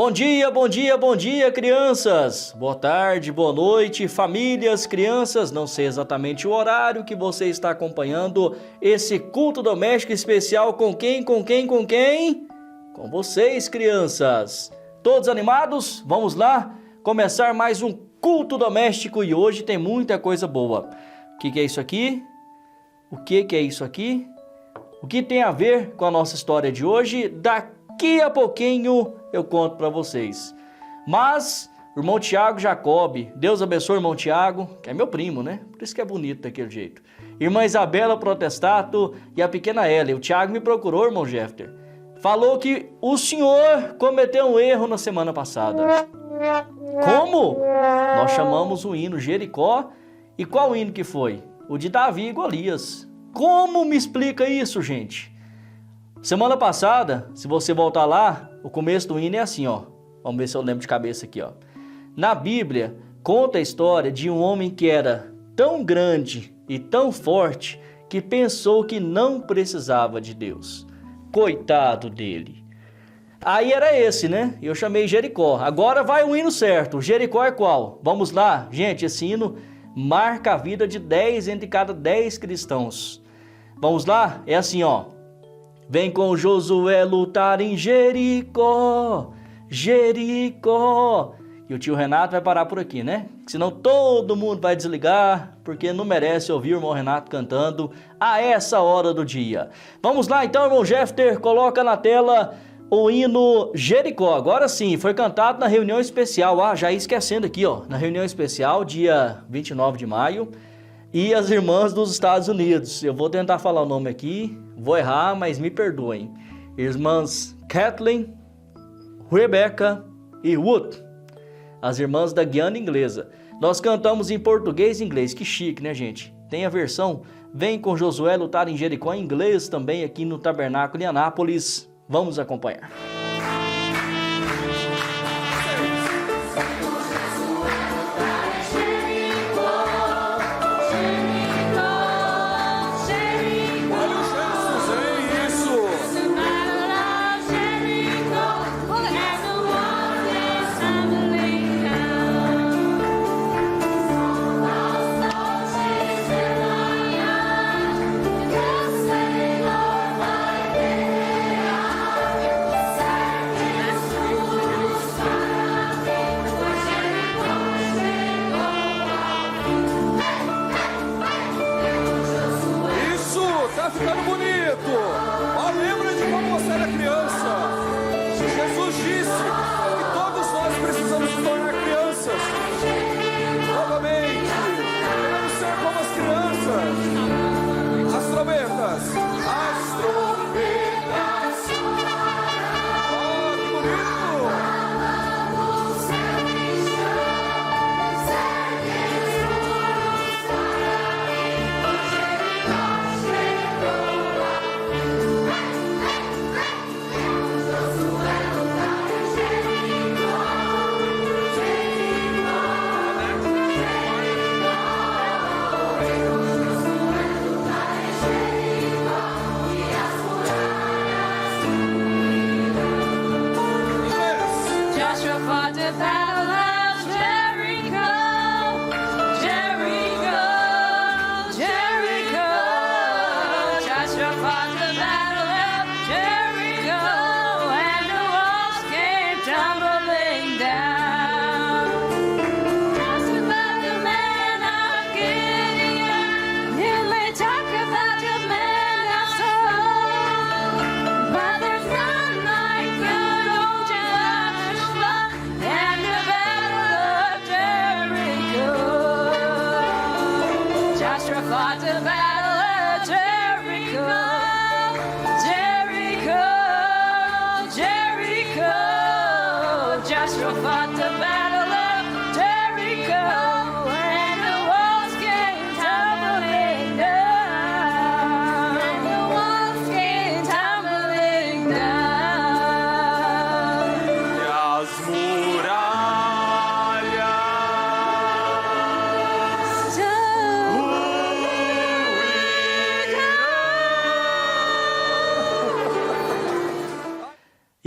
Bom dia, bom dia, bom dia, crianças! Boa tarde, boa noite, famílias, crianças. Não sei exatamente o horário que você está acompanhando esse culto doméstico especial com quem? Com vocês, crianças. Todos animados? Vamos lá começar mais um culto doméstico e hoje tem muita coisa boa. O que é isso aqui? O que é isso aqui? O que tem a ver com a nossa história de hoje? Daqui a pouquinho eu conto para vocês. Mas, irmão Tiago Jacob, Deus abençoe o irmão Tiago, que é meu primo, né? Por isso que é bonito daquele jeito. Irmã Isabela Protestato e a pequena Ellen. O Tiago me procurou, irmão Jeffter. Falou que o senhor cometeu um erro na semana passada. Como? Nós chamamos o hino Jericó. E qual hino que foi? O de Davi e Golias. Como me explica isso, gente? Semana passada, se você voltar lá, o começo do hino é assim, ó. Vamos ver se eu lembro de cabeça aqui, ó. Na Bíblia, conta a história de um homem que era tão grande e tão forte que pensou que não precisava de Deus. Coitado dele. Aí era esse, né? Eu chamei Jericó. Agora vai o hino certo. O Jericó é qual? Vamos lá? Gente, esse hino marca a vida de 10 entre cada 10 cristãos. Vamos lá? É assim, ó. Vem com Josué lutar em Jericó, Jericó. E o tio Renato vai parar por aqui, né? Senão todo mundo vai desligar, porque não merece ouvir o irmão Renato cantando a essa hora do dia. Vamos lá então, irmão Jeffter, coloca na tela o hino Jericó. Agora sim, foi cantado na reunião especial. Ah, já ia esquecendo aqui, ó. Na reunião especial, dia 29 de maio. E as irmãs dos Estados Unidos. Eu vou tentar falar o nome aqui. Vou errar, mas me perdoem. Irmãs Kathleen, Rebecca e Ruth. As irmãs da Guiana Inglesa. Nós cantamos em português e inglês. Que chique, né, gente? Tem a versão Vem com Josué lutar em Jericó em inglês também aqui no Tabernáculo em Anápolis. Vamos acompanhar. Ficando bonito. Ó, lembra de quando você era criança. Jesus disse que todos nós precisamos se tornar crianças. Novamente, queremos ser como as crianças. As trombetas. As trombetas. Ó, que bonito.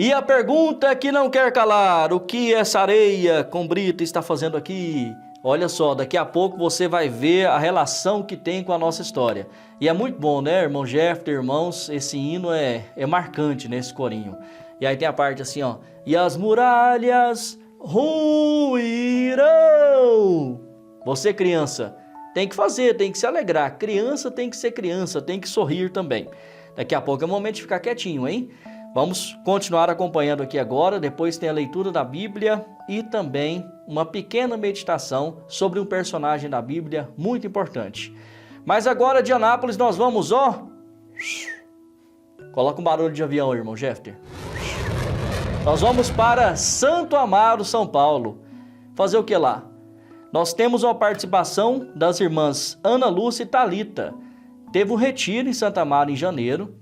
E a pergunta que não quer calar, o que essa areia com brita está fazendo aqui? Olha só, daqui a pouco você vai ver a relação que tem com a nossa história. E é muito bom, né, irmão Jefter, irmãos, esse hino é marcante nesse corinho. E aí tem a parte assim, ó. E as muralhas ruirão. Você, criança, tem que fazer, tem que se alegrar. Criança tem que ser criança, tem que sorrir também. Daqui a pouco é o momento de ficar quietinho, hein? Vamos continuar acompanhando aqui agora, depois tem a leitura da Bíblia e também uma pequena meditação sobre um personagem da Bíblia muito importante. Mas agora de Anápolis nós vamos, ó... Coloca um barulho de avião, irmão Jefter. Nós vamos para Santo Amaro, São Paulo. Fazer o que lá? Nós temos uma participação das irmãs Ana Lúcia e Thalita. Teve um retiro em Santo Amaro em janeiro.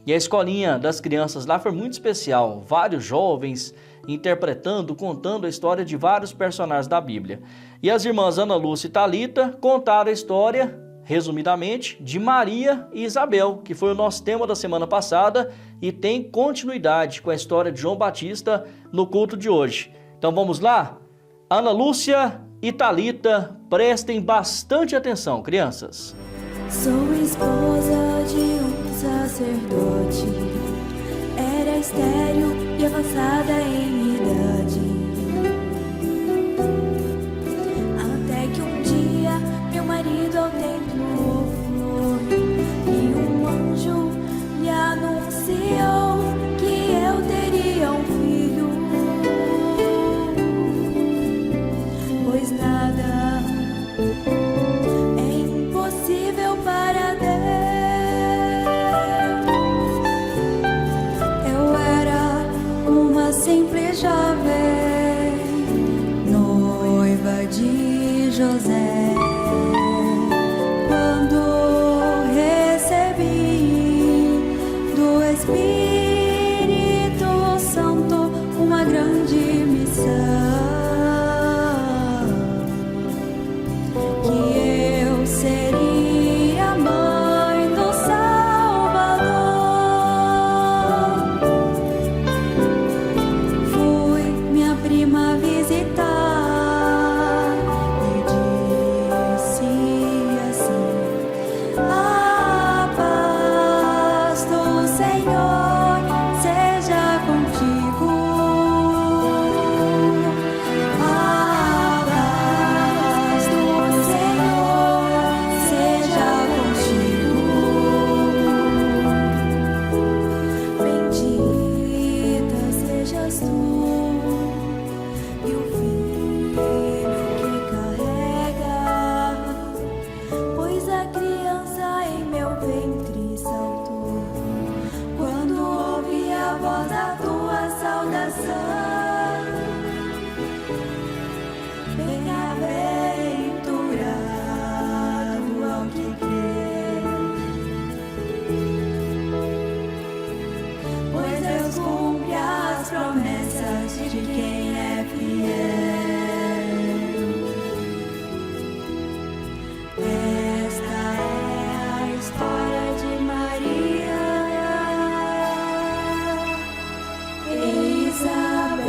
E a escolinha das crianças lá foi muito especial. Vários jovens interpretando, contando a história de vários personagens da Bíblia. E as irmãs Ana Lúcia e Thalita contaram a história, resumidamente, de Maria e Isabel, que foi o nosso tema da semana passada e tem continuidade com a história de João Batista no culto de hoje. Então vamos lá? Ana Lúcia e Thalita, prestem bastante atenção, crianças. Sou esposa de um sacerdote, era estéril e avançada em idade, até que um dia meu marido ao templo foi e um anjo lhe anunciou que eu teria um filho, pois nada é impossível para Deus. Simples jovem, noiva de José, quando recebi do Espírito Santo uma grande missão, que eu seria mãe do prima visitar e disse assim: a paz do Senhor seja contigo, a paz do Senhor seja contigo, bendita sejas tu e o filho que carrega, pois a criança em meu ventre saltou, quando ouvi a voz da tua saudação. Bem-aventurado ao que crê, pois Deus cumpre as promessas de quem é fiel. Esta é a história de Maria e Isabel.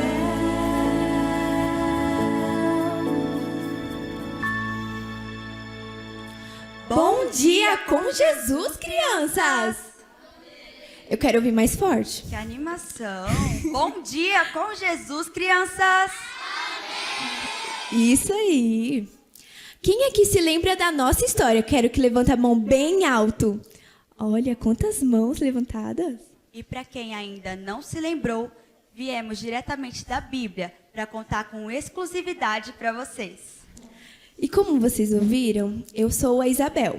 Bom dia com Jesus, crianças! Eu quero ouvir mais forte. Que animação! Bom dia com Jesus, crianças! Isso aí! Quem aqui se lembra da nossa história? Quero que levante a mão bem alto. Olha, quantas mãos levantadas. E para quem ainda não se lembrou, viemos diretamente da Bíblia para contar com exclusividade para vocês. E como vocês ouviram, eu sou a Isabel.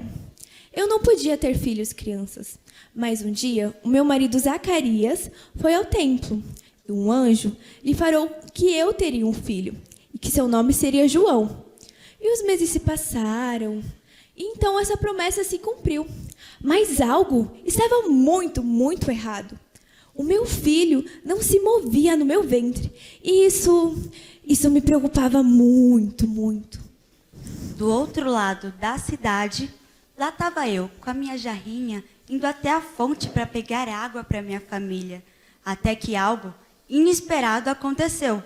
Eu não podia ter filhos, crianças, mas um dia o meu marido Zacarias foi ao templo e um anjo lhe falou que eu teria um filho e que seu nome seria João. E os meses se passaram e então essa promessa se cumpriu. Mas algo estava muito, muito errado. O meu filho não se movia no meu ventre e isso me preocupava muito, muito. Do outro lado da cidade, lá estava eu, com a minha jarrinha, indo até a fonte para pegar água para minha família. Até que algo inesperado aconteceu.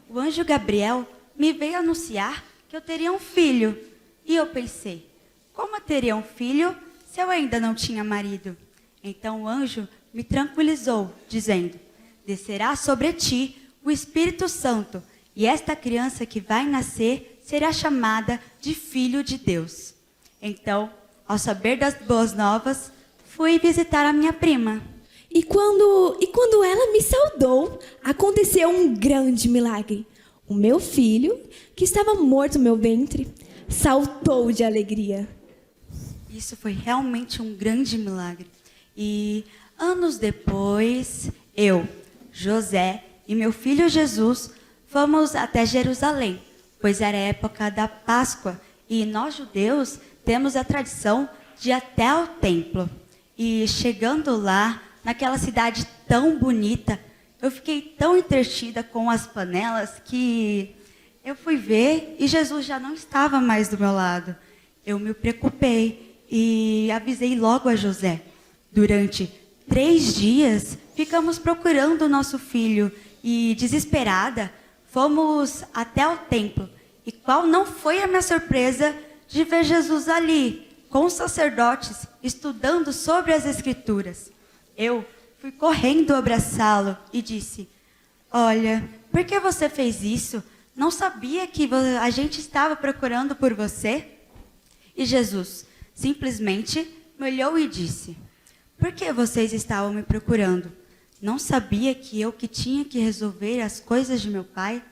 O anjo Gabriel me veio anunciar que eu teria um filho. E eu pensei, como eu teria um filho se eu ainda não tinha marido? Então o anjo me tranquilizou, dizendo, descerá sobre ti o Espírito Santo, e esta criança que vai nascer será chamada de Filho de Deus. Então, ao saber das boas novas, fui visitar a minha prima. E quando ela me saudou, aconteceu um grande milagre. O meu filho, que estava morto no meu ventre, saltou de alegria. Isso foi realmente um grande milagre. E anos depois, eu, José e meu filho Jesus fomos até Jerusalém, pois era a época da Páscoa e nós judeus temos a tradição de ir até ao templo. E chegando lá, naquela cidade tão bonita, eu fiquei tão entretida com as panelas que eu fui ver e Jesus já não estava mais do meu lado. Eu me preocupei e avisei logo a José. Durante 3 dias, ficamos procurando o nosso filho e, desesperada, fomos até o templo. E qual não foi a minha surpresa de ver Jesus ali, com os sacerdotes, estudando sobre as Escrituras. Eu fui correndo abraçá-lo e disse, olha, por que você fez isso? Não sabia que a gente estava procurando por você? E Jesus simplesmente me olhou e disse, por que vocês estavam me procurando? Não sabia que eu que tinha que resolver as coisas de meu pai?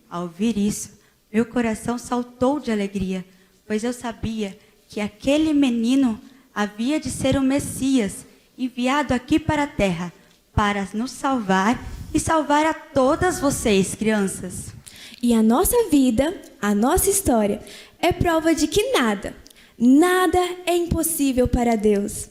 Ao ouvir isso, meu coração saltou de alegria, pois eu sabia que aquele menino havia de ser o Messias, enviado aqui para a terra, para nos salvar e salvar a todas vocês, crianças. E a nossa vida, a nossa história, é prova de que nada é impossível para Deus.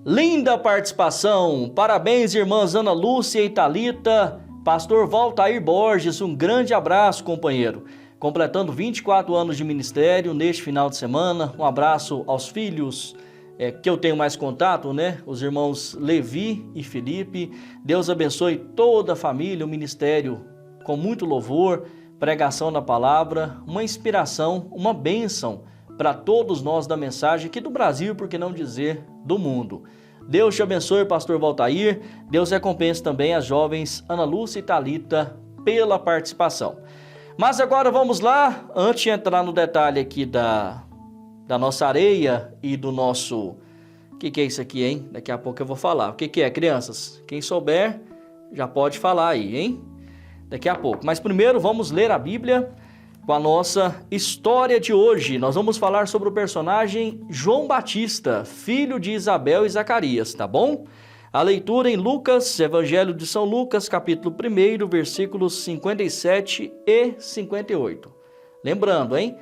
Linda participação! Parabéns, irmãs Ana Lúcia e Thalita. Pastor Valtair Borges, um grande abraço, companheiro. Completando 24 anos de ministério neste final de semana. Um abraço aos filhos que eu tenho mais contato, né? Os irmãos Levi e Felipe. Deus abençoe toda a família, o ministério com muito louvor, pregação da palavra, uma inspiração, uma bênção para todos nós da mensagem aqui do Brasil, por que não dizer do mundo. Deus te abençoe, pastor Valtair. Deus recompense também as jovens Ana Lúcia e Thalita pela participação. Mas agora vamos lá, antes de entrar no detalhe aqui da nossa areia e do nosso... O que é isso aqui, hein? Daqui a pouco eu vou falar. O que é, crianças? Quem souber, já pode falar aí, hein? Daqui a pouco. Mas primeiro vamos ler a Bíblia com a nossa história de hoje. Nós vamos falar sobre o personagem João Batista, filho de Isabel e Zacarias, tá bom? A leitura em Lucas, Evangelho de São Lucas, capítulo 1, versículos 57 e 58. Lembrando, hein?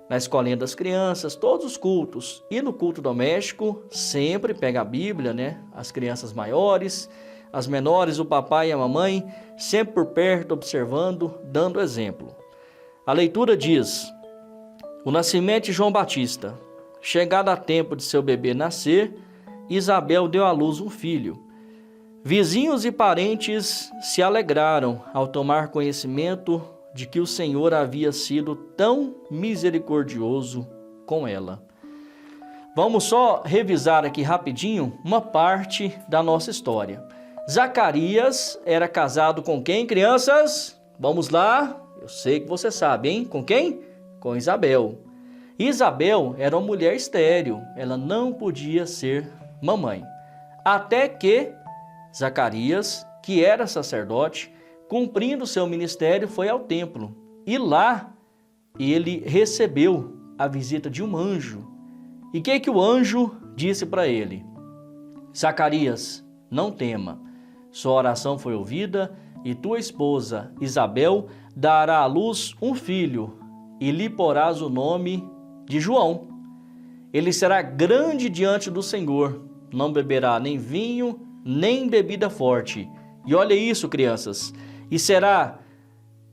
Na escolinha das crianças, todos os cultos e no culto doméstico, sempre pega a Bíblia, né? As crianças maiores, as menores, o papai e a mamãe, sempre por perto, observando, dando exemplo. A leitura diz, o nascimento de João Batista. Chegado a tempo de seu bebê nascer, Isabel deu à luz um filho. Vizinhos e parentes se alegraram ao tomar conhecimento de que o Senhor havia sido tão misericordioso com ela. Vamos só revisar aqui rapidinho uma parte da nossa história. Zacarias era casado com quem, crianças? Vamos lá, eu sei que você sabe, hein? Com quem? Com Isabel. Isabel era uma mulher estéril, ela não podia ser mamãe. Até que Zacarias, que era sacerdote, cumprindo seu ministério, foi ao templo. E lá ele recebeu a visita de um anjo. E o que o anjo disse para ele? Zacarias, não tema, sua oração foi ouvida e tua esposa Isabel dará à luz um filho e lhe porás o nome de João. Ele será grande diante do Senhor, não beberá nem vinho, nem bebida forte. E olha isso, crianças, e será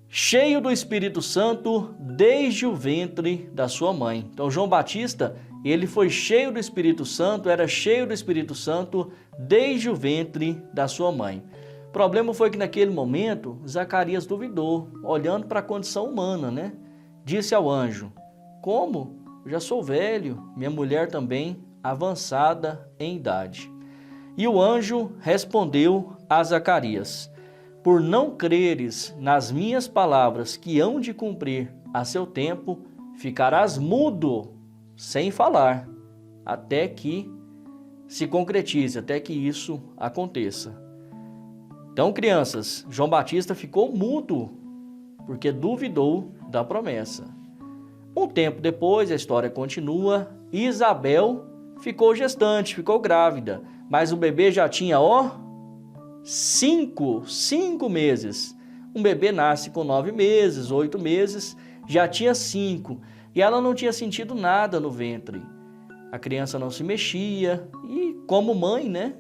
cheio do Espírito Santo desde o ventre da sua mãe. Então, João Batista, ele foi cheio do Espírito Santo, era cheio do Espírito Santo desde o ventre da sua mãe. O problema foi que naquele momento, Zacarias duvidou, olhando para a condição humana, né? Disse ao anjo: como? Eu já sou velho, minha mulher também avançada em idade. E o anjo respondeu a Zacarias: por não creres nas minhas palavras que hão de cumprir a seu tempo, ficarás mudo, sem falar, até que se concretize, até que isso aconteça. Então, crianças, João Batista ficou mudo, porque duvidou da promessa. Um tempo depois, a história continua, Isabel ficou gestante, ficou grávida, mas o bebê já tinha, cinco meses. Um bebê nasce com 9 meses, 8 meses, já tinha 5, e ela não tinha sentido nada no ventre. A criança não se mexia, e como mãe, né,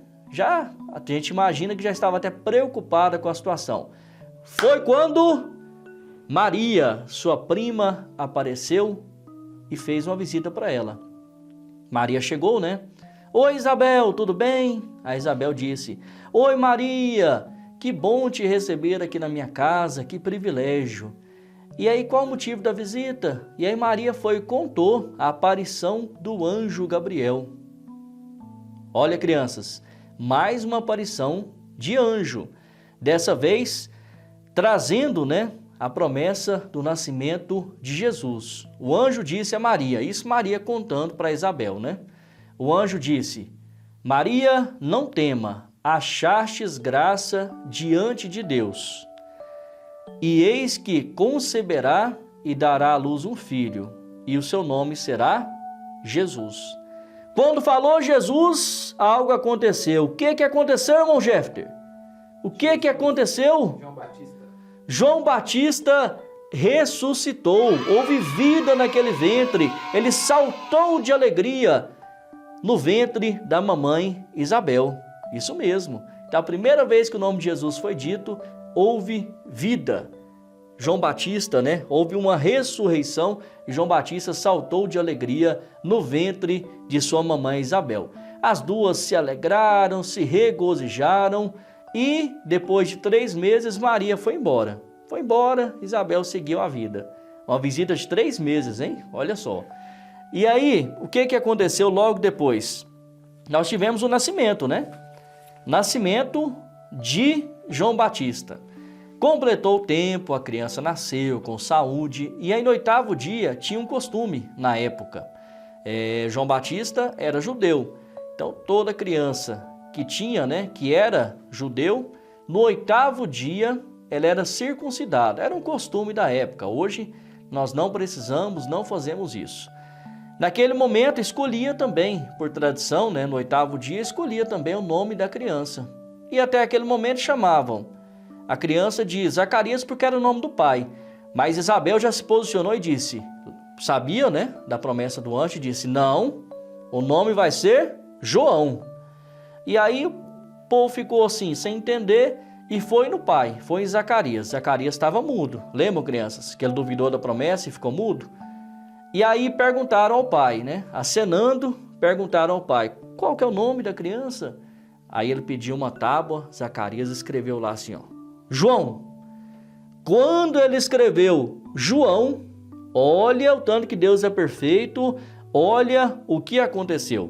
a gente imagina que já estava até preocupada com a situação. Foi quando Maria, sua prima, apareceu e fez uma visita para ela. Maria chegou, né? Oi, Isabel, tudo bem? A Isabel disse: oi, Maria, que bom te receber aqui na minha casa, que privilégio. E aí, qual o motivo da visita? E aí Maria foi e contou a aparição do anjo Gabriel. Olha, crianças, mais uma aparição de anjo. Dessa vez, trazendo, né, a promessa do nascimento de Jesus. O anjo disse a Maria, isso Maria contando para Isabel, né? O anjo disse: Maria, não tema, achastes graça diante de Deus. E eis que conceberá e dará à luz um filho, e o seu nome será Jesus. Quando falou Jesus, algo aconteceu. O que aconteceu, irmão Jefter? O que aconteceu? João Batista ressuscitou, houve vida naquele ventre, ele saltou de alegria no ventre da mamãe Isabel. Isso mesmo. Então, a primeira vez que o nome de Jesus foi dito, houve vida. João Batista, né? Houve uma ressurreição e João Batista saltou de alegria no ventre de sua mamãe Isabel. As duas se alegraram, se regozijaram e depois de 3 meses Maria foi embora. Foi embora, Isabel seguiu a vida. Uma visita de 3 meses, hein? Olha só. E aí, o que aconteceu logo depois? Nós tivemos o nascimento, né? Nascimento de João Batista. Completou o tempo, a criança nasceu com saúde, e aí no 8º dia tinha um costume na época. João Batista era judeu, então toda criança que tinha, né, que era judeu, no 8º dia ela era circuncidada. Era um costume da época. Hoje nós não precisamos, não fazemos isso. Naquele momento escolhia também, por tradição, né, no 8º dia escolhia também o nome da criança. E até aquele momento chamavam a criança de Zacarias porque era o nome do pai. Mas Isabel já se posicionou e disse, sabia, né, da promessa do anjo, e disse: não, o nome vai ser João. E aí o povo ficou assim, sem entender, e foi no pai, foi em Zacarias. Zacarias estava mudo. Lembram, crianças, que ele duvidou da promessa e ficou mudo? E aí perguntaram ao pai, né, acenando, perguntaram ao pai: qual que é o nome da criança? Aí ele pediu uma tábua, Zacarias escreveu lá assim, João. Quando ele escreveu João, olha o tanto que Deus é perfeito, olha o que aconteceu.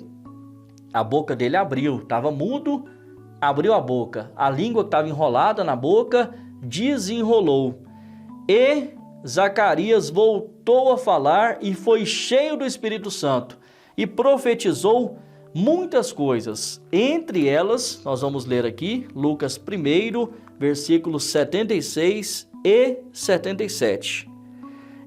A boca dele abriu, estava mudo, abriu a boca. A língua que estava enrolada na boca desenrolou. E Zacarias voltou a falar e foi cheio do Espírito Santo e profetizou muitas coisas. Entre elas, nós vamos ler aqui, Lucas 1, versículos 76 e 77.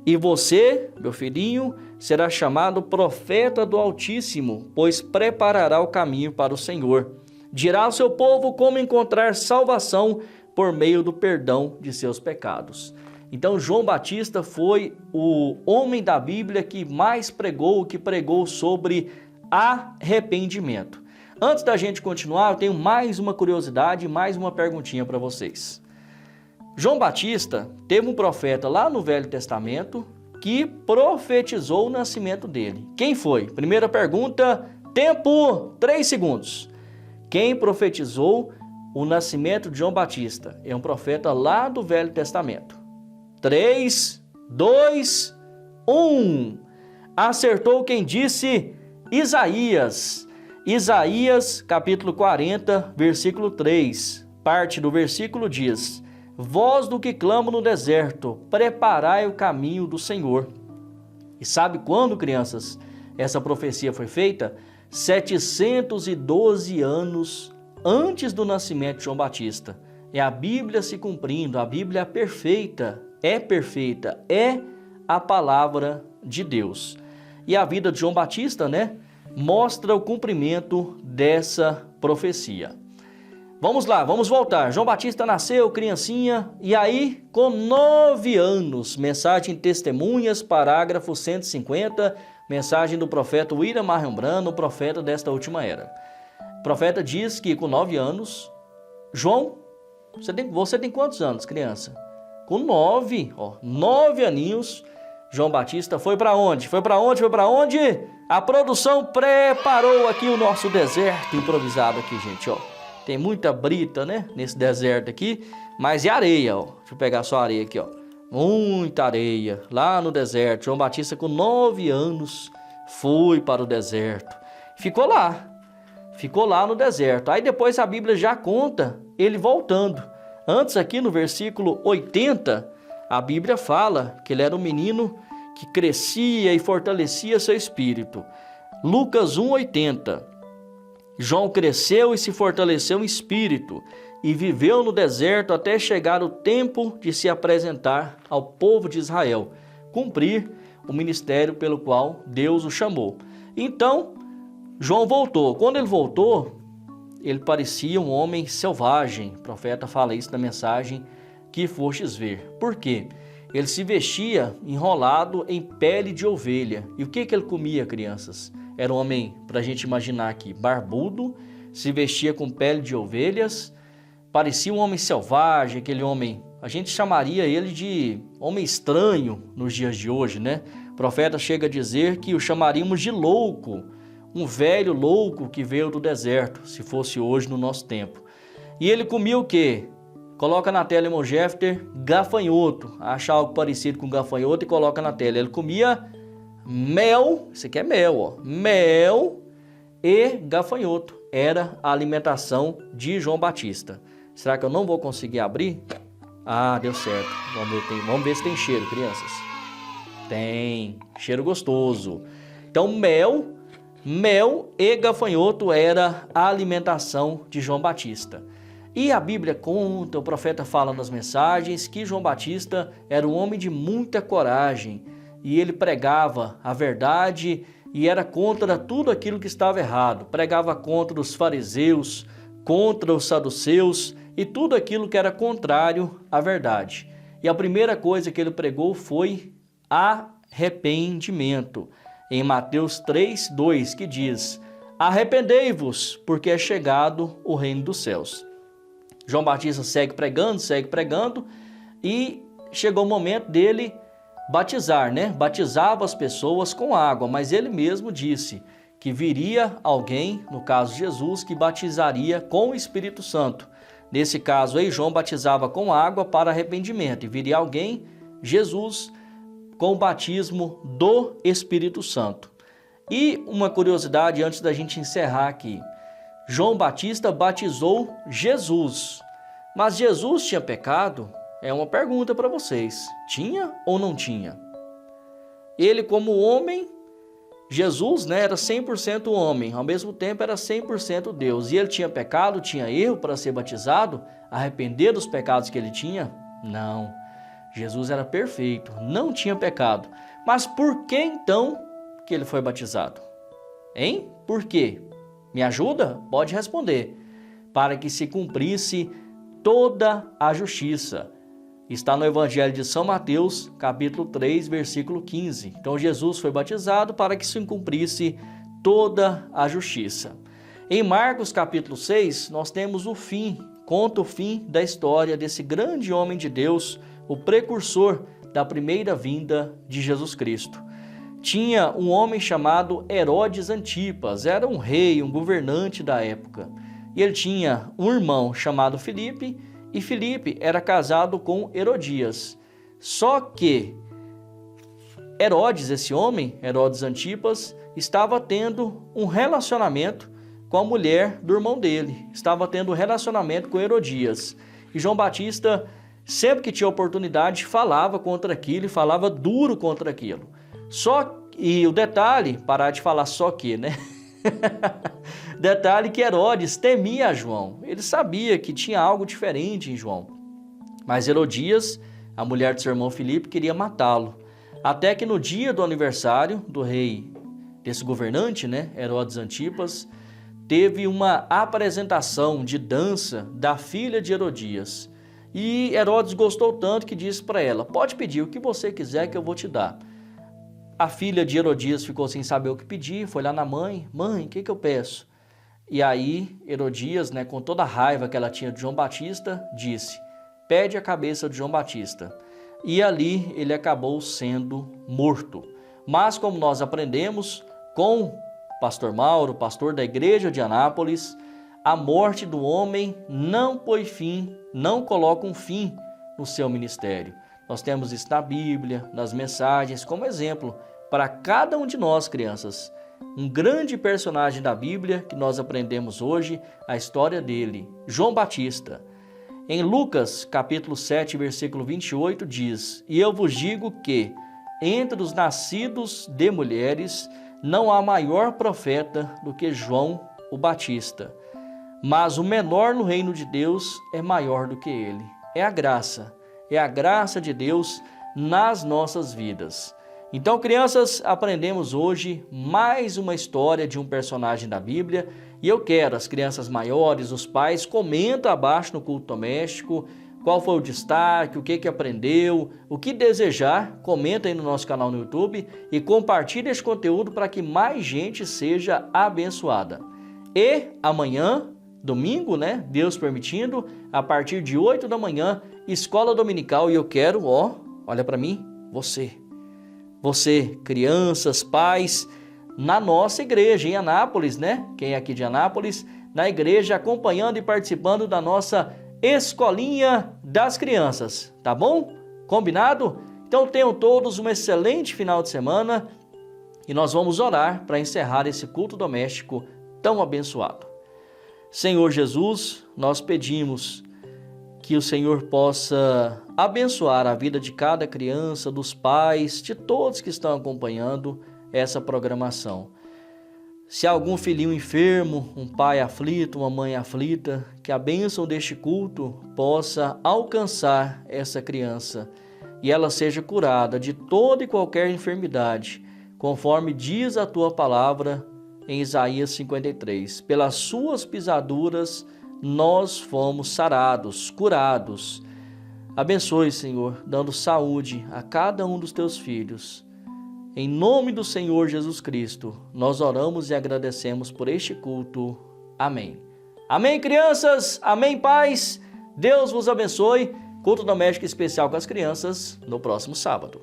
E você, meu filhinho, será chamado profeta do Altíssimo, pois preparará o caminho para o Senhor. Dirá ao seu povo como encontrar salvação por meio do perdão de seus pecados. Então, João Batista foi o homem da Bíblia que mais pregou, que pregou sobre arrependimento. Antes da gente continuar, eu tenho mais uma curiosidade, mais uma perguntinha para vocês. João Batista teve um profeta lá no Velho Testamento que profetizou o nascimento dele. Quem foi? Primeira pergunta, tempo, 3 segundos. Quem profetizou o nascimento de João Batista. É um profeta lá do Velho Testamento. 3, 2, 1. Acertou quem disse Isaías. Isaías, capítulo 40, versículo 3. Parte do versículo diz: voz do que clama no deserto, preparai o caminho do Senhor. E sabe quando, crianças, essa profecia foi feita? 712 anos antes do nascimento de João Batista. É a Bíblia se cumprindo, a Bíblia é perfeita, é a palavra de Deus. E a vida de João Batista, né, mostra o cumprimento dessa profecia. Vamos lá, vamos voltar. João Batista nasceu, criancinha, e aí, com 9 anos, mensagem Testemunhas, parágrafo 150, mensagem do profeta William Marion Branham, o profeta desta última era. O profeta diz que com 9 anos, João, você tem quantos anos, criança? Com 9 aninhos, João Batista foi para onde? Foi para onde? A produção preparou aqui o nosso deserto improvisado aqui, gente, ó. Tem muita brita, né, nesse deserto aqui, mas é areia, ó. Deixa eu pegar só a areia aqui, ó. Muita areia, lá no deserto. João Batista, com 9 anos, foi para o deserto. Ficou lá no deserto. Aí depois a Bíblia já conta ele voltando. Antes aqui no versículo 80, a Bíblia fala que ele era um menino que crescia e fortalecia seu espírito. Lucas 1:80. João cresceu e se fortaleceu em espírito e viveu no deserto até chegar o tempo de se apresentar ao povo de Israel, cumprir o ministério pelo qual Deus o chamou. Então, João voltou. Quando ele voltou, ele parecia um homem selvagem. O profeta fala isso na mensagem que fostes ver. Por quê? Ele se vestia enrolado em pele de ovelha. E o que ele comia, crianças? Era um homem, para a gente imaginar aqui, barbudo, se vestia com pele de ovelhas, parecia um homem selvagem, aquele homem, a gente chamaria ele de homem estranho nos dias de hoje, né? O profeta chega a dizer que o chamaríamos de louco, um velho louco que veio do deserto, se fosse hoje no nosso tempo. E ele comia o quê? Coloca na tela, irmão Jefter, gafanhoto. Acha algo parecido com gafanhoto e coloca na tela. Ele comia mel, isso aqui é mel, ó. Mel e gafanhoto. Era a alimentação de João Batista. Será que eu não vou conseguir abrir? Ah, deu certo. Vamos ver se tem cheiro, crianças. Tem. Cheiro gostoso. Então, mel e gafanhoto era a alimentação de João Batista. E a Bíblia conta, o profeta fala nas mensagens, que João Batista era um homem de muita coragem. E ele pregava a verdade e era contra tudo aquilo que estava errado. Pregava contra os fariseus, contra os saduceus e tudo aquilo que era contrário à verdade. E a primeira coisa que ele pregou foi arrependimento. Em Mateus 3:2, que diz: arrependei-vos, porque é chegado o reino dos céus. João Batista segue pregando e chegou o momento dele batizar, né? Batizava as pessoas com água, mas ele mesmo disse que viria alguém, no caso Jesus, que batizaria com o Espírito Santo. Nesse caso aí, João batizava com água para arrependimento e viria alguém, Jesus, com o batismo do Espírito Santo. E uma curiosidade antes da gente encerrar aqui. João Batista batizou Jesus, mas Jesus tinha pecado? É uma pergunta para vocês. Tinha ou não tinha? Ele como homem, Jesus, né, era 100% homem, ao mesmo tempo era 100% Deus. E ele tinha pecado, tinha erro para ser batizado, arrepender dos pecados que ele tinha? Não. Jesus era perfeito, não tinha pecado. Mas por que então que ele foi batizado? Hein? Por quê? Me ajuda? Pode responder. Para que se cumprisse toda a justiça. Está no Evangelho de São Mateus, capítulo 3, versículo 15. Então Jesus foi batizado para que se cumprisse toda a justiça. Em Marcos, capítulo 6, nós temos o fim, conta o fim da história desse grande homem de Deus, o precursor da primeira vinda de Jesus Cristo. Tinha um homem chamado Herodes Antipas, era um rei, um governante da época. e ele tinha um irmão chamado Filipe, e Filipe era casado com Herodias. Só que Herodes, esse homem, Herodes Antipas, estava tendo um relacionamento com a mulher do irmão dele, estava tendo um relacionamento com Herodias. E João Batista, sempre que tinha oportunidade, falava contra aquilo e falava duro contra aquilo. E o detalhe, parar de falar só que, né? Detalhe que Herodes temia João. Ele sabia que tinha algo diferente em João. Mas Herodias, a mulher de seu irmão Filipe, queria matá-lo. Até que no dia do aniversário do rei, desse governante, né, Herodes Antipas, teve uma apresentação de dança da filha de Herodias. E Herodes gostou tanto que disse para ela: pode pedir o que você quiser que eu vou te dar. A filha de Herodias ficou sem saber o que pedir, foi lá na mãe: mãe, o que eu peço? E aí Herodias, né, com toda a raiva que ela tinha de João Batista, disse: pede a cabeça de João Batista. E ali ele acabou sendo morto. Mas como nós aprendemos com o pastor Mauro, pastor da igreja de Anápolis, a morte do homem não põe fim, não coloca um fim no seu ministério. Nós temos isso na Bíblia, nas mensagens, como exemplo para cada um de nós, crianças. Um grande personagem da Bíblia que nós aprendemos hoje, a história dele, João Batista. Em Lucas, capítulo 7, versículo 28, diz: e eu vos digo que, entre os nascidos de mulheres, não há maior profeta do que João o Batista. Mas o menor no reino de Deus é maior do que ele. É a graça de Deus nas nossas vidas. Então, crianças, aprendemos hoje mais uma história de um personagem da Bíblia. E eu quero, as crianças maiores, os pais, comenta abaixo no culto doméstico qual foi o destaque, o que aprendeu, o que desejar, comenta aí no nosso canal no YouTube e compartilhe esse conteúdo para que mais gente seja abençoada. E amanhã, domingo, né, Deus permitindo, a partir de 8 da manhã, escola dominical, e eu quero, olha para mim, você, crianças, pais, na nossa igreja em Anápolis, né? Quem é aqui de Anápolis, na igreja, acompanhando e participando da nossa escolinha das crianças, tá bom? Combinado? Então tenham todos um excelente final de semana e nós vamos orar para encerrar esse culto doméstico tão abençoado. Senhor Jesus, nós pedimos que o Senhor possa abençoar a vida de cada criança, dos pais, de todos que estão acompanhando essa programação. Se há algum filhinho enfermo, um pai aflito, uma mãe aflita, que a bênção deste culto possa alcançar essa criança e ela seja curada de toda e qualquer enfermidade, conforme diz a tua palavra em Isaías 53. Pelas suas pisaduras nós fomos sarados, curados. Abençoe, Senhor, dando saúde a cada um dos teus filhos. Em nome do Senhor Jesus Cristo, nós oramos e agradecemos por este culto. Amém. Amém, crianças. Amém, pais. Deus vos abençoe. Culto doméstico especial com as crianças no próximo sábado.